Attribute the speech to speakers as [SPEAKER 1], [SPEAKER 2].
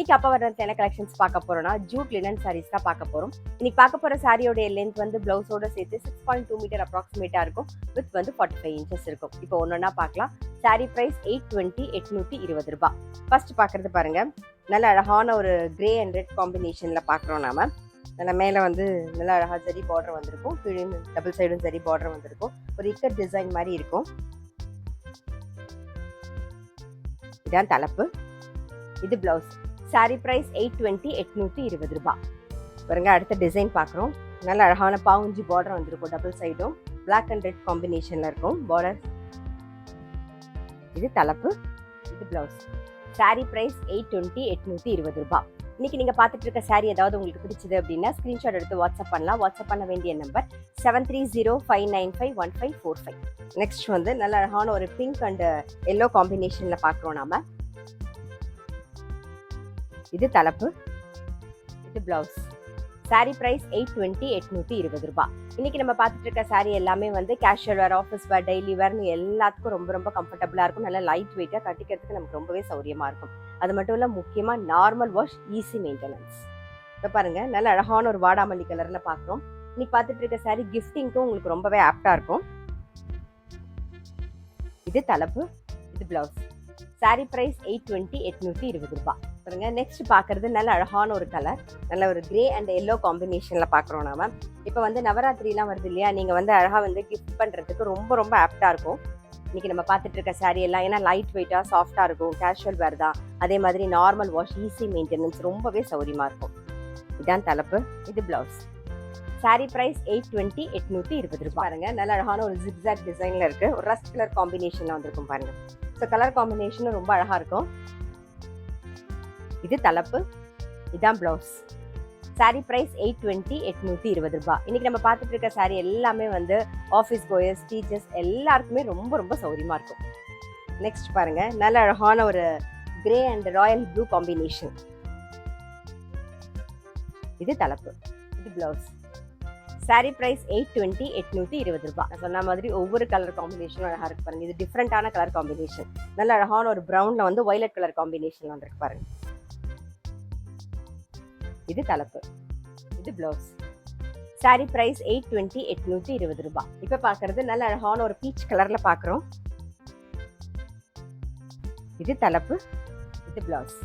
[SPEAKER 1] இன்னைக்கு அப்பா வர என்ன கலெக்ஷன்ஸ் பார்க்க போறோம்னா ஜூட் லினன் சாரீஸ் தான் பார்க்க போறோம். இன்னைக்கு பார்க்க போற சாரியோட லென்த் வந்து பிளவுஸோட சேர்த்து 6.2 மீட்டர் அப்ராக்சிமேட்டா இருக்கும். வித் வந்து 45 இன்ச்சஸ் இருக்கும். இப்போ ஒன்னொன்னா பார்க்கலாம். சாரி பிரைஸ் 820 ரூபாய். ஃபர்ஸ்ட் பார்க்கறது பாருங்க, நல்ல அழகான ஒரு கிரே அண்ட் ரெட் காம்பினேஷன்ல பார்க்குறோம் நாம. நல்ல மேலே வந்து நல்லா அழகா ஜரி பார்டர் வந்திருக்கும், கீழே டபுள் சைடும் ஜரி பார்டர் வந்திருக்கும். ஒரு இக்கட் டிசைன் மாதிரி இருக்கும். இதான் தலைப்பு, இது பிளவுஸ். சாரி பிரைஸ் 820 ரூபாய். பாருங்க, அடுத்த டிசைன் பார்க்குறோம். நல்ல அழகான பாவுஞ்சி பார்டர் வந்திருக்கும், டபுள் சைடும் பிளாக் அண்ட் ரெட் காம்பினேஷன்ல இருக்கும் பார்டர். இது தலைப்பு, இது பிளவுஸ். சாரி பிரைஸ் 820 ரூபாய். இன்னைக்கு நீங்க பார்த்துட்டு இருக்க சாரி ஏதாவது உங்களுக்கு பிடிச்சது அப்படின்னா ஸ்கிரீன்ஷாட் எடுத்து வாட்ஸ்அப் பண்ணலாம். வாட்ஸ்அப் பண்ண வேண்டிய நம்பர் 7305951545. நெக்ஸ்ட் வந்து நல்ல அழகான ஒரு பிங்க் அண்ட் எல்லோ காம்பினேஷன்ல பார்க்குறோம் நாம. இது தலைப்பு, இது பிளவுஸ். சாரி பிரைஸ் 820 ரூபாய். இன்னைக்கு நம்ம பார்த்துட்டு இருக்க சாரி எல்லாமே வந்து casual wear, office wear, daily வேர்னு எல்லாத்துக்கும் ரொம்ப ரொம்ப கம்ஃபர்டபுளா இருக்கும். நல்லா லைட் வெயிட்டா கட்டிக்கிறதுக்கு நமக்கு ரொம்பவே சௌரியமா இருக்கும். அது மட்டும் இல்ல, முக்கியமா நார்மல் வாஷ், ஈஸி மெயின்டெனன்ஸ். இப்போ பாருங்க, நல்ல அழகான ஒரு வாடாமல்லி கலர்ல பார்க்குறோம். இன்னைக்கு பார்த்துட்டு இருக்க சாரி கிஃப்டிங்க்கும் உங்களுக்கு ரொம்பவே ஆப்டா இருக்கும். இது தலைப்பு, இது பிளவுஸ். சாரி பிரைஸ் 820 ரூபாய். பாருங்க, நெக்ஸ்ட் பார்க்கறது நல்ல அழகான ஒரு கலர், நல்ல ஒரு கிரே அண்ட் எல்லோ காம்பினேஷன்ல பார்க்குறோம் நாம. இப்போ வந்து நவராத்திரிலாம் வருது இல்லையா, நீங்க வந்து அழகா வந்து கிஃப்ட் பண்றதுக்கு ரொம்ப ரொம்ப ஆப்டா இருக்கும். இன்னைக்கு நம்ம பார்த்துட்டு இருக்க சாரி எல்லாம் ஏன்னா லைட் வெயிட்டா சாஃப்டா இருக்கும், கேஷுவல் வேர் தான். அதே மாதிரி நார்மல் வாஷ், ஈஸி மெயின்டெனன்ஸ், ரொம்பவே சௌரியமா இருக்கும். இதான் தலைப்பு, இது பிளவுஸ். சாரி பிரைஸ் 820 ரூபாய். பாருங்க, நல்ல அழகான ஒரு ஜிக்ஸாக் டிசைன்ல இருக்கு, ஒரு ரஸ்ட் கலர் காம்பினேஷன்ல வந்திருக்கும் பாருங்க. ஸோ கலர் காம்பினேஷனும் ரொம்ப அழகா இருக்கும். இது தலைப்பு, இதான் பிளவுஸ். சாரி பிரைஸ் 820 ரூபாய். இன்னைக்கு நம்ம பார்த்துட்டு இருக்க சாரி எல்லாமே வந்து ஆஃபீஸ் கோயர்ஸ், டீச்சர்ஸ் எல்லாருக்குமே ரொம்ப ரொம்ப சௌரியமா இருக்கும். நெக்ஸ்ட் பாருங்க, நல்ல அழகான ஒரு grey and Royal blue combination. இது தலைப்பு, இது பிளவுஸ். சாரி பிரைஸ் 820 ரூபாய். நான் சொன்ன மாதிரி ஒவ்வொரு கலர் காம்பினேஷனும் அழகா இருக்கு பாருங்க. இது டிஃப்ரெண்டான கலர் காம்பினேஷன். நல்ல அழகான ஒரு ப்ரௌன்ல வந்து வயலட் கலர் காம்பினேஷன் வந்திருக்கு பாருங்க. இது தலைப்பு, இது பிளவுஸ். சாரி பிரைஸ் 820 ரூபாய். இப்ப பாக்குறது நல்ல அழகான ஒரு பீச் கலர்ல பாக்குறோம். இது தலைப்பு, இது பிளவுஸ்.